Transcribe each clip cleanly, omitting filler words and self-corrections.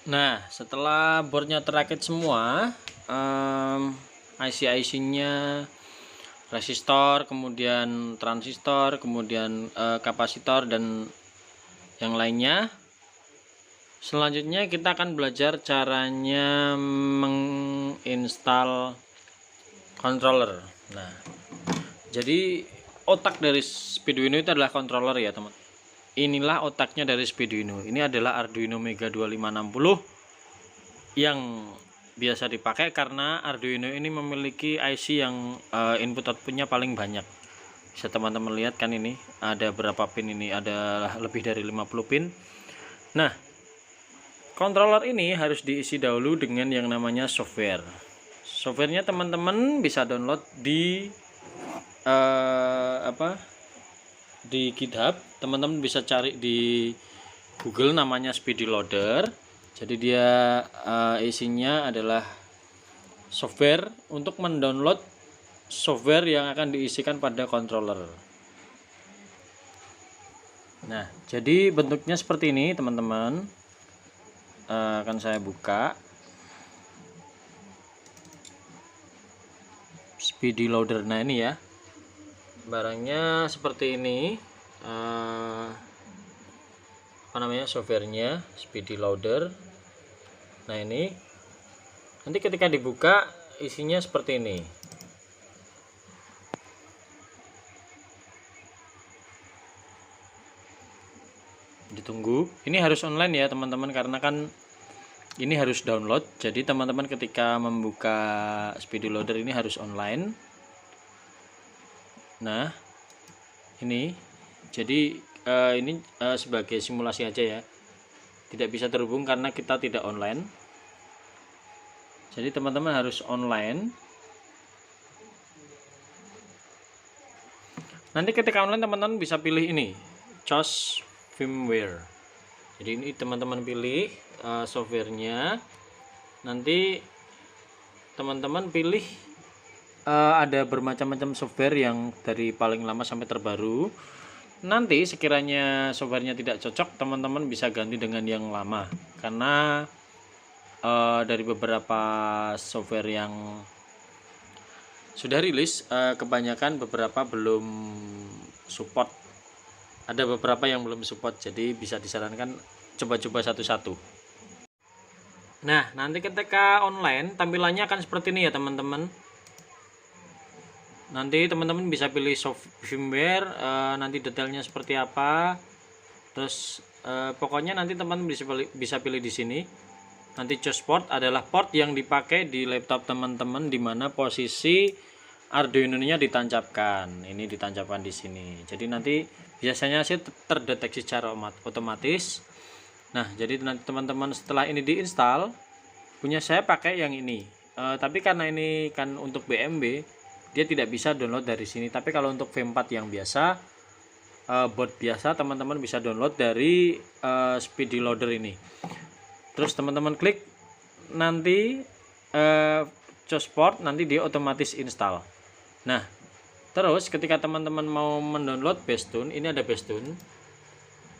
Nah, setelah boardnya terakit semua, IC-nya, resistor, kemudian transistor, kemudian kapasitor dan yang lainnya. Selanjutnya kita akan belajar caranya menginstal controller. Nah, jadi otak dari Speeduino itu adalah controller ya teman. Inilah otaknya dari Speeduino. Ini adalah Arduino Mega 2560 yang biasa dipakai karena Arduino ini memiliki IC yang input outputnya paling banyak. Bisa teman-teman lihat kan, ini ada berapa pin, ini ada lebih dari 50 pin. Nah, controller ini harus diisi dahulu dengan yang namanya software. Softwarenya teman-teman bisa download di di GitHub. Teman-teman bisa cari di Google, namanya Speedy Loader. Jadi dia isinya adalah software untuk mendownload software yang akan diisikan pada controller. Nah, jadi bentuknya seperti ini teman-teman. Akan saya buka Speedy Loader. Nah, ini ya, barangnya seperti ini. Apa namanya, softwarenya Speedy Loader. Nah, ini nanti ketika dibuka isinya seperti ini. Ditunggu, ini harus online ya teman-teman, karena kan ini harus download. Jadi teman-teman ketika membuka Speedy Loader ini harus online. Nah, ini jadi ini sebagai simulasi aja ya, tidak bisa terhubung karena kita tidak online. Jadi teman-teman harus online. Nanti ketika online teman-teman bisa pilih ini, choose firmware. Jadi ini teman-teman pilih softwarenya. Nanti teman-teman pilih ada bermacam-macam software yang dari paling lama sampai terbaru. Nanti sekiranya softwarenya tidak cocok, teman-teman bisa ganti dengan yang lama, karena dari beberapa software yang sudah rilis, kebanyakan beberapa belum support. Ada beberapa yang belum support, jadi bisa disarankan coba-coba satu-satu. Nah, nanti ketika online tampilannya akan seperti ini ya teman-teman. Nanti teman-teman bisa pilih firmware, nanti detailnya seperti apa. Terus pokoknya nanti teman-teman bisa pilih di sini. Nanti choose port adalah port yang dipakai di laptop teman-teman, di mana posisi Arduino-nya ditancapkan. Ini ditancapkan di sini. Jadi nanti biasanya sih terdeteksi secara otomatis. Nah, jadi nanti teman-teman setelah ini diinstal, punya saya pakai yang ini. Tapi karena ini kan untuk BMB, dia tidak bisa download dari sini. Tapi kalau untuk V4 yang biasa, board biasa, teman-teman bisa download dari Speedy Loader ini. Terus teman-teman klik nanti choose port, nanti dia otomatis install. Nah, terus ketika teman-teman mau mendownload Bestune, ini ada Bestune.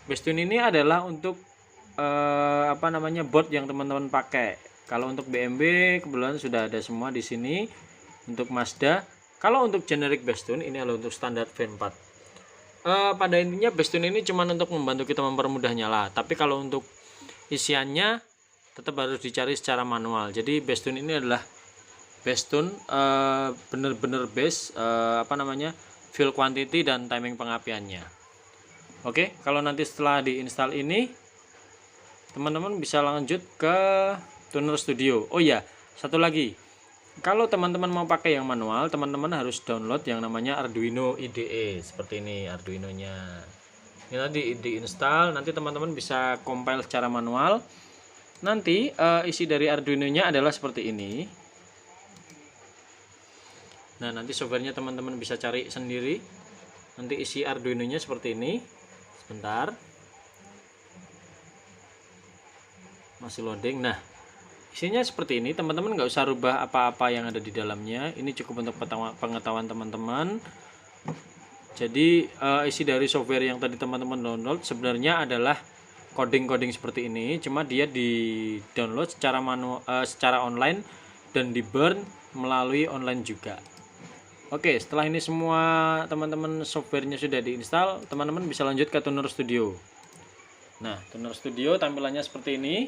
Bestune ini adalah untuk board yang teman-teman pakai. Kalau untuk BMB kebetulan sudah ada semua di sini. Untuk Mazda, kalau untuk generic Bestune ini adalah untuk standar V4. Pada intinya Bestune ini cuma untuk membantu kita mempermudah nyala. Tapi kalau untuk isiannya tetap harus dicari secara manual. Jadi Bestune ini adalah Bestune bener-bener base fill quantity dan timing pengapiannya. Oke, kalau nanti setelah diinstal ini, teman-teman bisa lanjut ke Tuner Studio. Oh ya, satu lagi, kalau teman-teman mau pakai yang manual, teman-teman harus download yang namanya Arduino IDE. Seperti ini Arduinonya. Ini nanti diinstal, nanti teman-teman bisa compile secara manual. Nanti isi dari Arduino-nya adalah seperti ini. Nah, nanti softwarenya teman-teman bisa cari sendiri. Nanti isi Arduino-nya seperti ini. Sebentar, masih loading. Nah, isinya seperti ini. Teman-teman nggak usah rubah apa-apa yang ada di dalamnya. Ini cukup untuk pengetahuan teman-teman. Jadi isi dari software yang tadi teman-teman download sebenarnya adalah coding seperti ini, cuma dia di download secara secara online dan di burn melalui online juga. Oke, setelah ini semua teman-teman softwarenya sudah diinstal, teman-teman bisa lanjut ke Tuner Studio. Nah, Tuner Studio tampilannya seperti ini.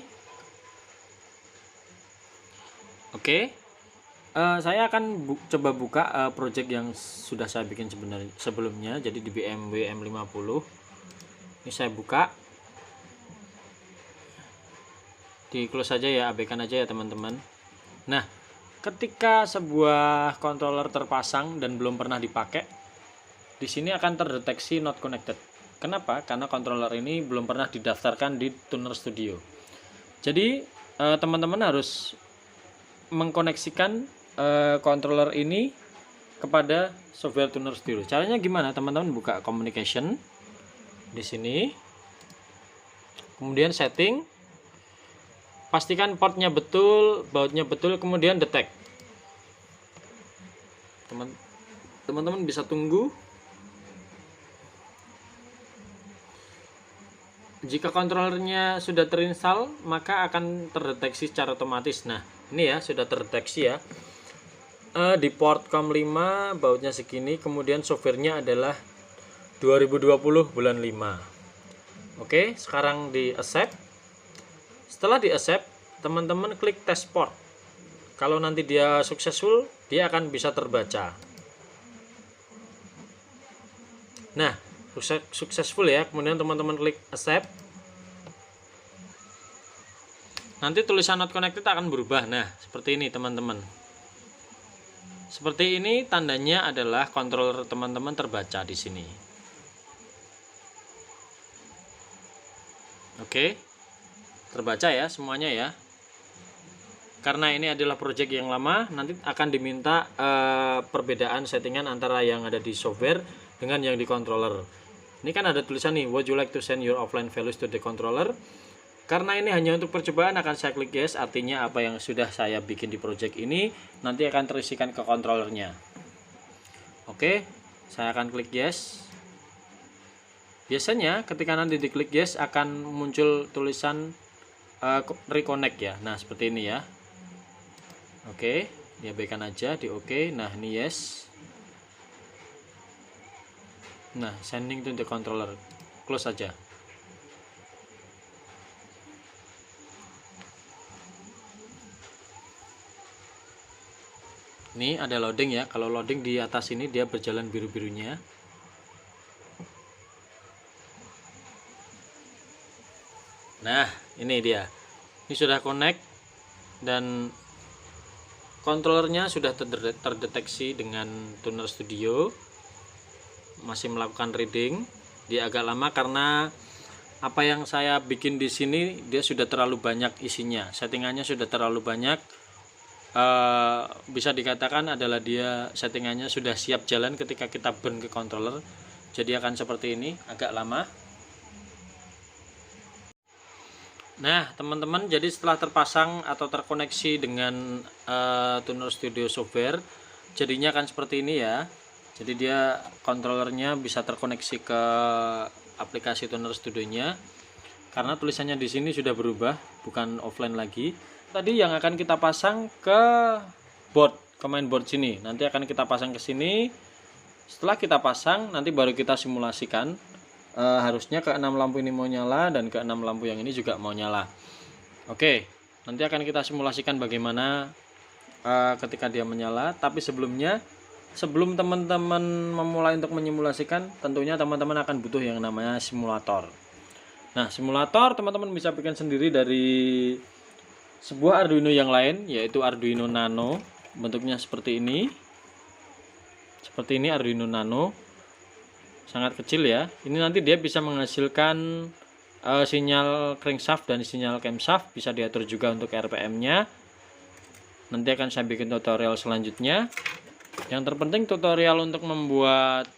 Oke, saya akan coba buka project yang sudah saya bikin sebelumnya, jadi di BMW M50. Ini saya buka, di close saja ya, abaikan aja ya teman-teman. Nah, ketika sebuah controller terpasang dan belum pernah dipakai, di sini akan terdeteksi not connected. Kenapa? Karena controller ini belum pernah didaftarkan di Tuner Studio. Jadi teman-teman harus mengkoneksikan controller ini kepada software Tuner Studio. Caranya gimana? Teman-teman buka communication di sini, kemudian setting, pastikan portnya betul, bautnya betul, kemudian detect. Teman-teman bisa tunggu. Jika controllernya sudah terinstall, maka akan terdeteksi secara otomatis. Nah, ini ya sudah terdeteksi ya. Di port COM5 bautnya segini, kemudian softwarenya adalah 2020 bulan 5. Oke, sekarang di accept. Setelah di accept, teman-teman klik test port. Kalau nanti dia successful, dia akan bisa terbaca. Nah, successful ya. Kemudian teman-teman klik accept. Nanti tulisan not connected akan berubah. Nah, seperti ini teman-teman. Seperti ini tandanya adalah controller teman-teman terbaca di sini. Oke. Terbaca ya semuanya ya. Karena ini adalah project yang lama, nanti akan diminta perbedaan settingan antara yang ada di software dengan yang di controller. Ini kan ada tulisan nih, would you like to send your offline values to the controller? Karena ini hanya untuk percobaan, akan saya klik yes, artinya apa yang sudah saya bikin di project ini nanti akan terisikan ke controllernya. Oke, saya akan klik yes. Biasanya ketika nanti diklik yes akan muncul tulisan reconnect ya. Nah, seperti ini ya. Oke, diabaikan aja, di oke. Nah, ini yes. Nah, sending to the controller. Close saja. Ini ada loading ya. Kalau loading di atas ini dia berjalan biru-birunya. Nah, ini dia. Ini sudah connect dan controllernya sudah terdeteksi dengan Tuner Studio. Masih melakukan reading. Dia agak lama karena apa yang saya bikin di sini dia sudah terlalu banyak isinya. Settingannya sudah terlalu banyak. Bisa dikatakan adalah dia settingannya sudah siap jalan ketika kita burn ke controller. Jadi akan seperti ini, agak lama. Nah teman-teman, jadi setelah terpasang atau terkoneksi dengan Tuner Studio software, jadinya akan seperti ini ya. Jadi dia controllernya bisa terkoneksi ke aplikasi Tuner Studio-nya. Karena tulisannya di sini sudah berubah, bukan offline lagi. Tadi yang akan kita pasang ke board, ke mainboard sini. Nanti akan kita pasang ke sini. Setelah kita pasang, nanti baru kita simulasikan. Harusnya ke 6 lampu ini mau nyala dan ke 6 lampu yang ini juga mau nyala. Oke, nanti akan kita simulasikan bagaimana ketika dia menyala. Tapi sebelumnya, sebelum teman-teman memulai untuk menyimulasikan, tentunya teman-teman akan butuh yang namanya simulator. Nah, simulator teman-teman bisa bikin sendiri dari sebuah Arduino yang lain, yaitu Arduino Nano. Bentuknya seperti ini. Seperti ini Arduino Nano. Sangat kecil ya. Ini nanti dia bisa menghasilkan sinyal crankshaft dan sinyal camshaft. Bisa diatur juga untuk RPM-nya. Nanti akan saya bikin tutorial selanjutnya. Yang terpenting tutorial untuk membuat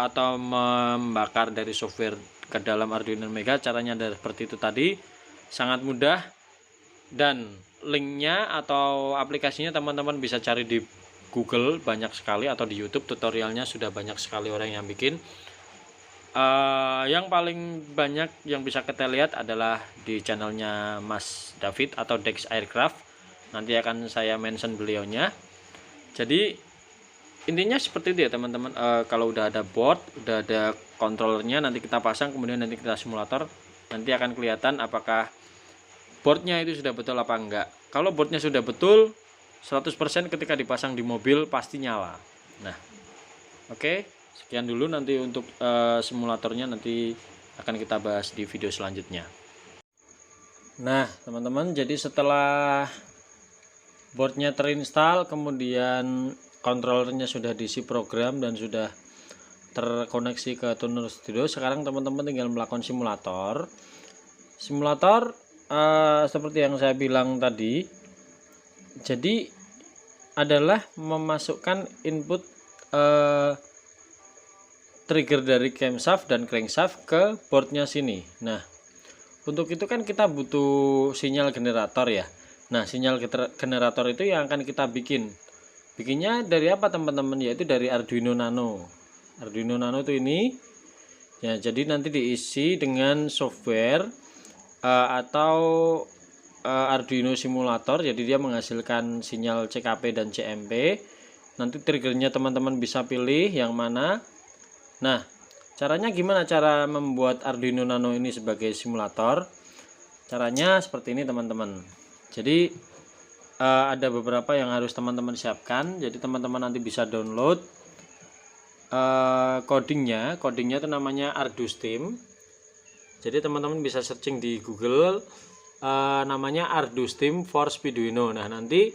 atau membakar dari software ke dalam Arduino Mega, caranya adalah seperti itu tadi. Sangat mudah. Dan linknya atau aplikasinya teman-teman bisa cari di Google banyak sekali, atau di YouTube tutorialnya sudah banyak sekali orang yang bikin. Yang paling banyak yang bisa kita lihat adalah di channelnya Mas David atau Dex Aircraft. Nanti akan saya mention beliaunya. Jadi intinya seperti itu ya teman-teman. Kalau udah ada board, udah ada controllernya, nanti kita pasang, kemudian nanti kita simulator, nanti akan kelihatan apakah boardnya itu sudah betul apa enggak. Kalau boardnya sudah betul 100%, ketika dipasang di mobil pasti nyala. Nah, oke, sekian dulu. Nanti untuk simulatornya nanti akan kita bahas di video selanjutnya. Nah teman-teman, jadi setelah boardnya terinstall, kemudian controllernya sudah diisi program dan sudah terkoneksi ke Tuner Studio, sekarang teman-teman tinggal melakukan simulator. Seperti yang saya bilang tadi, jadi adalah memasukkan input trigger dari camshaft dan crankshaft ke boardnya sini. Nah, untuk itu kan kita butuh sinyal generator ya. Nah, sinyal generator itu yang akan kita bikinnya dari apa teman-teman, yaitu dari Arduino Nano. Arduino Nano itu ini ya, jadi nanti diisi dengan software atau Arduino simulator. Jadi dia menghasilkan sinyal CKP dan CMP. Nanti triggernya teman-teman bisa pilih yang mana. Nah, caranya gimana cara membuat Arduino Nano ini sebagai simulator? Caranya seperti ini teman-teman. Jadi ada beberapa yang harus teman-teman siapkan. Jadi teman-teman nanti bisa download codingnya itu namanya ArduSteam. Jadi teman-teman bisa searching di Google, namanya ArduSteam for Speeduino. Nah, nanti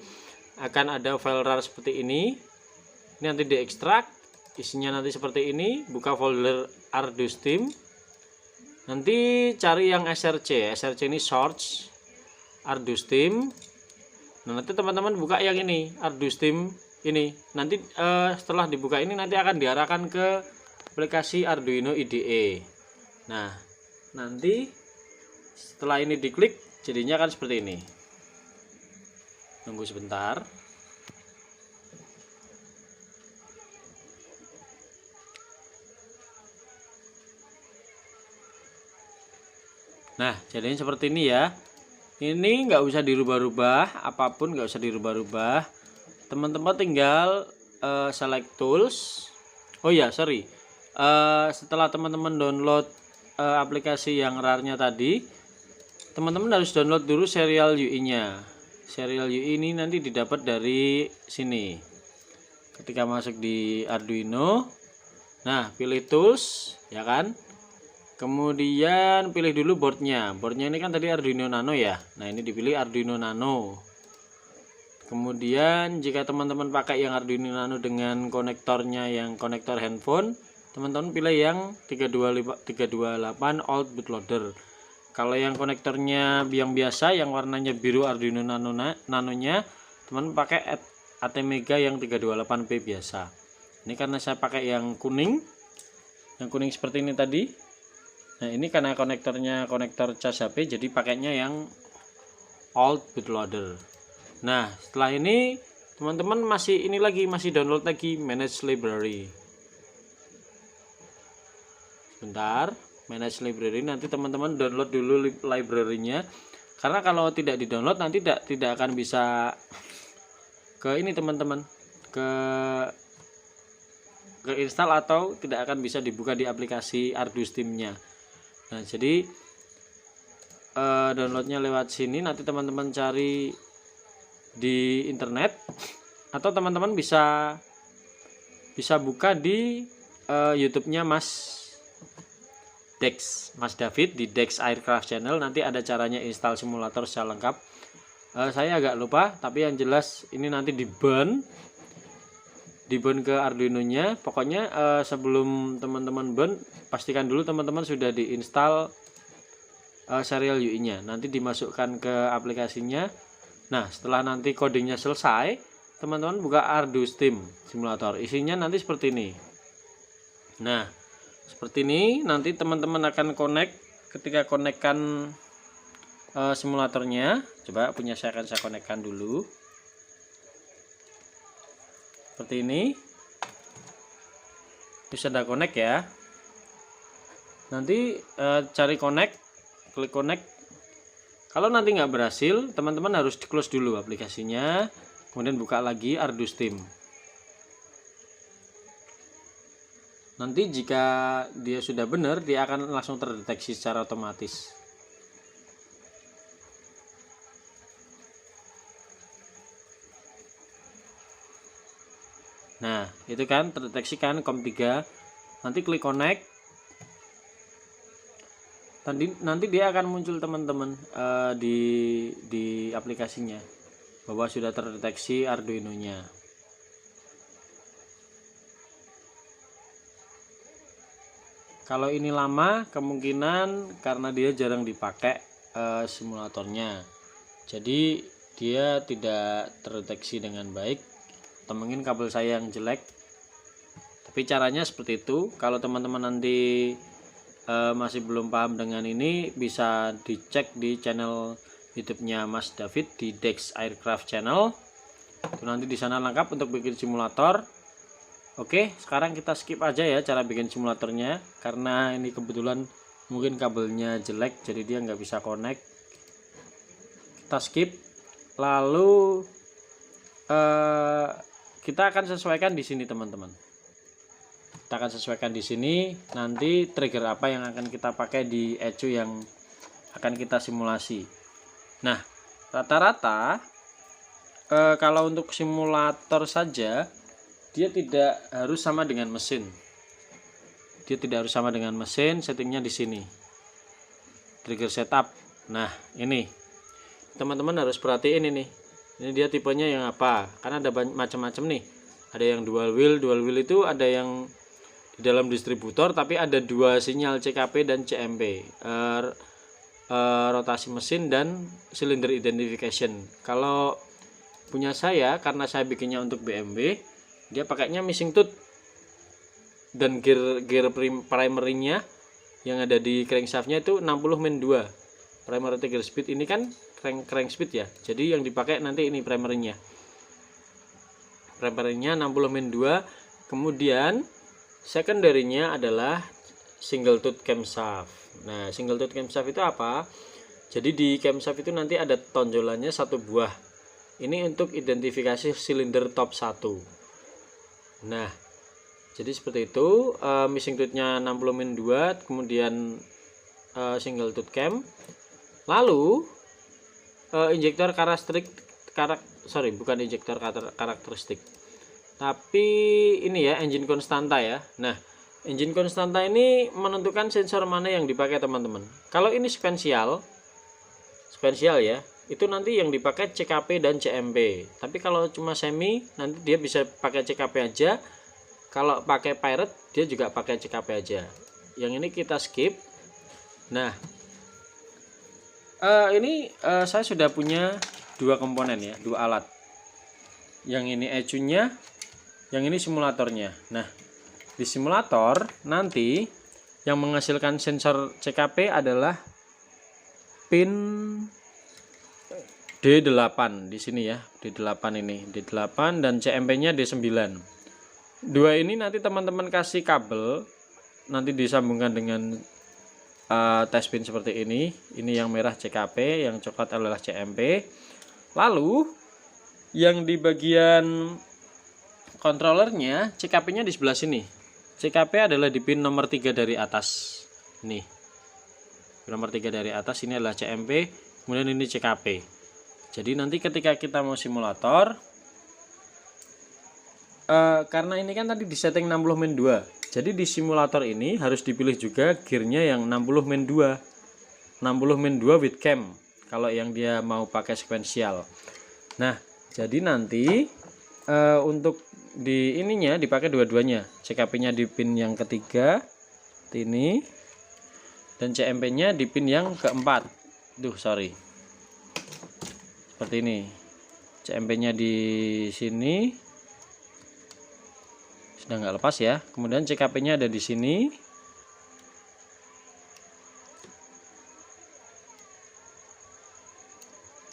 akan ada file RAR seperti ini. Ini nanti diekstrak, isinya nanti seperti ini. Buka folder ArduSteam, nanti cari yang SRC ini source ArduSteam. Nah, nanti teman-teman buka yang ini ArduSteam ini. Nanti setelah dibuka ini nanti akan diarahkan ke aplikasi Arduino IDE. Nah, nanti setelah ini diklik, jadinya akan seperti ini. Tunggu sebentar. Nah, jadinya seperti ini ya. Ini nggak usah dirubah-rubah, apapun nggak usah dirubah-rubah. Teman-teman tinggal select tools. Oh ya, sorry. Setelah teman-teman download aplikasi yang RAR-nya tadi, teman-teman harus download dulu serial UI-nya. Serial UI ini nanti didapat dari sini. Ketika masuk di Arduino, nah pilih tools, ya kan? Kemudian pilih dulu boardnya. Boardnya ini kan tadi Arduino Nano ya. Nah, ini dipilih Arduino Nano. Kemudian jika teman-teman pakai yang Arduino Nano dengan konektornya yang konektor handphone, teman-teman pilih yang 328 old bootloader. Kalau yang konektornya yang biasa yang warnanya biru Arduino Nano-nya, teman pakai ATmega yang 328P biasa. Ini karena saya pakai yang kuning. Yang kuning seperti ini tadi. Nah, ini karena konektornya konektor cas HP, jadi pakainya yang old bootloader. Nah, setelah ini teman-teman masih download lagi manage library. Bentar, manage library, nanti teman-teman download dulu library-nya. Karena kalau tidak di-download nanti tidak akan bisa ke ini teman-teman, ke install atau tidak akan bisa dibuka di aplikasi ArduSteam-nya. Nah, jadi downloadnya lewat sini. Nanti teman-teman cari di internet atau teman-teman bisa buka di YouTube-nya Mas David di Dex Aircraft Channel. Nanti ada caranya install simulator secara lengkap. Saya agak lupa, tapi yang jelas ini nanti di burn ke Arduino-nya. Pokoknya sebelum teman-teman burn, pastikan dulu teman-teman sudah diinstal serial UI-nya. Nanti dimasukkan ke aplikasinya. Nah, setelah nanti codingnya selesai, teman-teman buka ArduSteam simulator. Isinya nanti seperti ini. Nah, seperti ini. Nanti teman-teman akan connect. Ketika konekkan simulatornya, coba punya saya akan saya konekkan dulu. Seperti ini. Bisa ada connect ya. Nanti cari connect, klik connect. Kalau nanti nggak berhasil, teman-teman harus di close dulu aplikasinya, kemudian buka lagi Arduino Steam. Nanti jika dia sudah benar, dia akan langsung terdeteksi secara otomatis. Nah, itu kan terdeteksi kan COM3. Nanti klik connect. Nanti dia akan muncul teman-teman di aplikasinya bahwa sudah terdeteksi Arduino-nya. Kalau ini lama, kemungkinan karena dia jarang dipakai simulatornya, jadi dia tidak terdeteksi dengan baik, atau mungkin kabel saya yang jelek. Tapi caranya seperti itu. Kalau teman-teman nanti masih belum paham dengan ini, bisa dicek di channel YouTube-nya Mas David di Dex Aircraft Channel. Itu nanti di sana lengkap untuk bikin simulator. Oke, sekarang kita skip aja ya cara bikin simulatornya, karena ini kebetulan mungkin kabelnya jelek, jadi dia nggak bisa connect. Kita skip. Lalu kita akan sesuaikan di sini teman-teman. Kita akan sesuaikan di sini nanti trigger apa yang akan kita pakai di ECU yang akan kita simulasi. Nah, rata-rata kalau untuk simulator saja dia tidak harus sama dengan mesin. Dia tidak harus sama dengan mesin, settingnya di sini. Trigger setup. Nah, ini. Teman-teman harus perhatiin ini. Ini dia tipenya yang apa? Karena ada macam-macam nih. Ada yang dual wheel itu ada yang di dalam distributor tapi ada dua sinyal CKP dan CMP. Rotasi mesin dan cylinder identification. Kalau punya saya, karena saya bikinnya untuk BMW, dia pakainya missing tooth dan gear primary-nya yang ada di crankshaftnya itu 60 min 2. Primary trigger speed ini kan crank speed ya. Jadi yang dipakai nanti ini primary-nya. Primary-nya 60 min 2. Kemudian secondary-nya adalah single tooth camshaft. Nah, single tooth camshaft itu apa? Jadi di camshaft itu nanti ada tonjolannya satu buah. Ini untuk identifikasi silinder top 1. Nah, jadi seperti itu. Missing tooth-nya 60 min 2, kemudian single tooth cam. Lalu injektor karakteristik, tapi ini ya engine konstanta ya. Nah, engine konstanta ini menentukan sensor mana yang dipakai teman-teman. Kalau ini spesial ya, itu nanti yang dipakai CKP dan CMP. Tapi kalau cuma semi, nanti dia bisa pakai CKP aja. Kalau pakai pirate, dia juga pakai CKP aja. Yang ini kita skip. Nah, ini saya sudah punya dua komponen ya, dua alat. Yang ini ECU-nya, yang ini simulatornya. Nah, di simulator nanti yang menghasilkan sensor CKP adalah pin D8 di sini ya, D8 ini, D8 dan CMP-nya D9. Dua ini nanti teman-teman kasih kabel, nanti disambungkan dengan test pin seperti ini. Ini yang merah CKP, yang coklat adalah CMP. Lalu yang di bagian controllernya, CKP-nya di sebelah sini. CKP adalah di pin nomor 3 dari atas. Nih. Nomor 3 dari atas ini adalah CMP, kemudian ini CKP. Jadi nanti ketika kita mau simulator, karena ini kan tadi disetting 60 min 2. Jadi di simulator ini harus dipilih juga gearnya yang 60 min 2. 60 min 2 with cam. Kalau yang dia mau pakai sequential. Nah, jadi nanti untuk di ininya dipakai dua-duanya. CKP-nya di pin yang ketiga, ini, dan CMP-nya di pin yang keempat. Sorry. Seperti ini. CMP-nya di sini. Sudah nggak lepas ya. Kemudian CKP-nya ada di sini.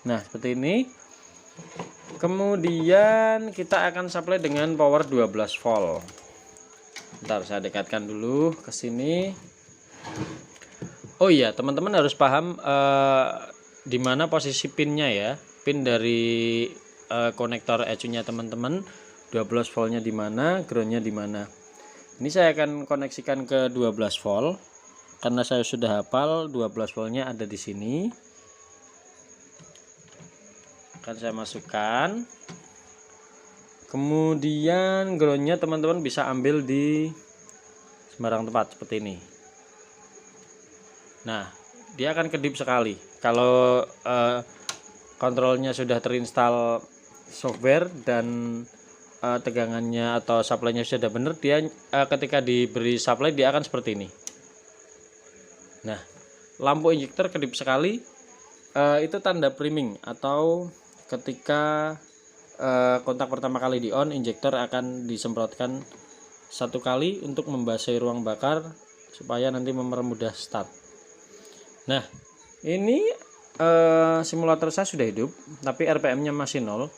Nah, seperti ini. Kemudian kita akan supply dengan power 12 volt. Bentar, saya dekatkan dulu ke sini. Oh iya, teman-teman harus paham di mana posisi pinnya ya. Pin dari konektor ECU-nya teman-teman, 12 voltnya di mana, groundnya di mana. Ini saya akan koneksikan ke 12 volt karena saya sudah hafal 12 voltnya ada di sini. Akan saya masukkan. Kemudian groundnya teman-teman bisa ambil di sembarang tempat seperti ini. Nah, dia akan kedip sekali. Kalau kontrolnya sudah terinstall software dan tegangannya atau supply-nya sudah benar, dia ketika diberi supply dia akan seperti ini. Nah, lampu injektor kedip sekali, itu tanda priming atau ketika kontak pertama kali di on, injektor akan disemprotkan satu kali untuk membasahi ruang bakar supaya nanti mempermudah start. Nah, ini simulator saya sudah hidup tapi RPM-nya masih 0.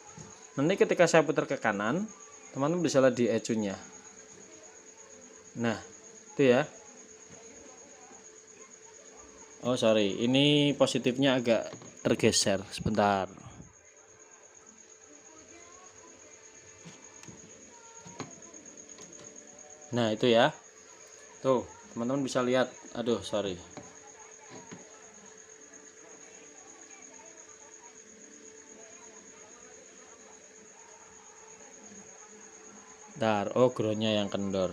Nanti ketika saya putar ke kanan, teman-teman bisa lihat di ECU-nya. Nah, itu ya. Oh sorry, ini positifnya agak tergeser sebentar. Nah itu ya, tuh teman-teman bisa lihat. Aduh sorry. Bentar, oh groundnya yang kendor.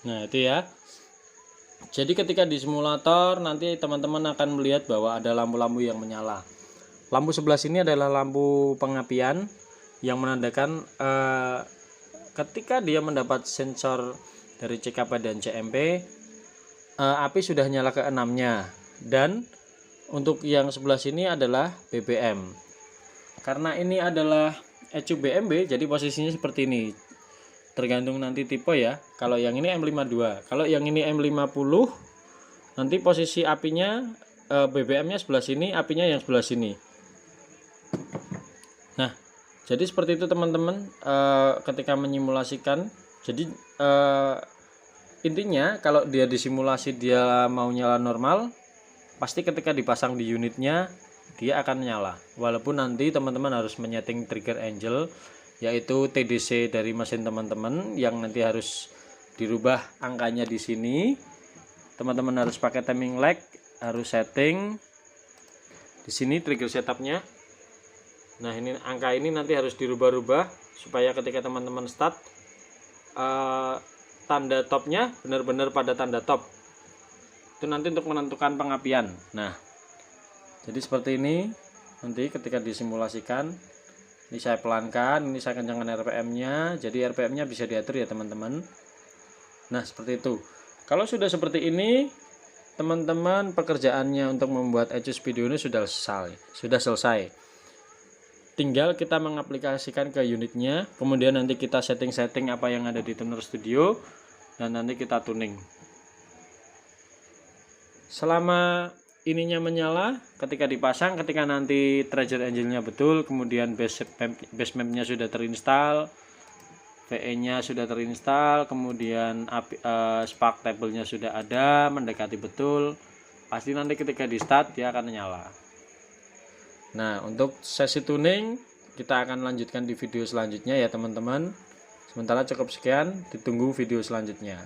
Nah itu ya. Jadi ketika di simulator nanti teman-teman akan melihat bahwa ada lampu-lampu yang menyala. Lampu sebelah sini adalah lampu pengapian yang menandakan ketika dia mendapat sensor dari CKP dan CMP, api sudah nyala ke 6-nya. Dan untuk yang sebelah sini adalah BBM. Karena ini adalah ECU BMB, jadi posisinya seperti ini. Tergantung nanti tipe ya. Kalau yang ini M52, kalau yang ini M50, nanti posisi apinya BBM-nya sebelah sini, apinya yang sebelah sini. Nah, jadi seperti itu teman-teman ketika menyimulasikan. Jadi intinya kalau dia disimulasi dia mau nyala normal, pasti ketika dipasang di unitnya dia akan nyala. Walaupun nanti teman-teman harus menyeting trigger angel, yaitu TDC dari mesin teman-teman yang nanti harus dirubah angkanya di sini. Teman-teman harus pakai timing lag, harus setting di sini trigger setupnya. Nah ini angka ini nanti harus dirubah-rubah supaya ketika teman-teman start tanda topnya benar-benar pada tanda top. Itu nanti untuk menentukan pengapian. Nah jadi seperti ini nanti ketika disimulasikan. Ini saya pelankan, ini saya kencangkan RPM-nya. Jadi RPM-nya bisa diatur ya teman-teman. Nah seperti itu. Kalau sudah seperti ini, teman-teman pekerjaannya untuk membuat ECU Speedo ini sudah selesai. Tinggal kita mengaplikasikan ke unitnya. Kemudian nanti kita setting-setting apa yang ada di Tuner Studio. Dan nanti kita tuning. Selama ininya menyala, ketika dipasang, ketika nanti trigger angle-nya betul, kemudian base map-nya sudah terinstall, VE-nya sudah terinstall, kemudian spark table-nya sudah ada, mendekati betul, pasti nanti ketika di start dia akan menyala. Nah untuk sesi tuning kita akan lanjutkan di video selanjutnya ya teman-teman. Sementara cukup sekian, ditunggu video selanjutnya.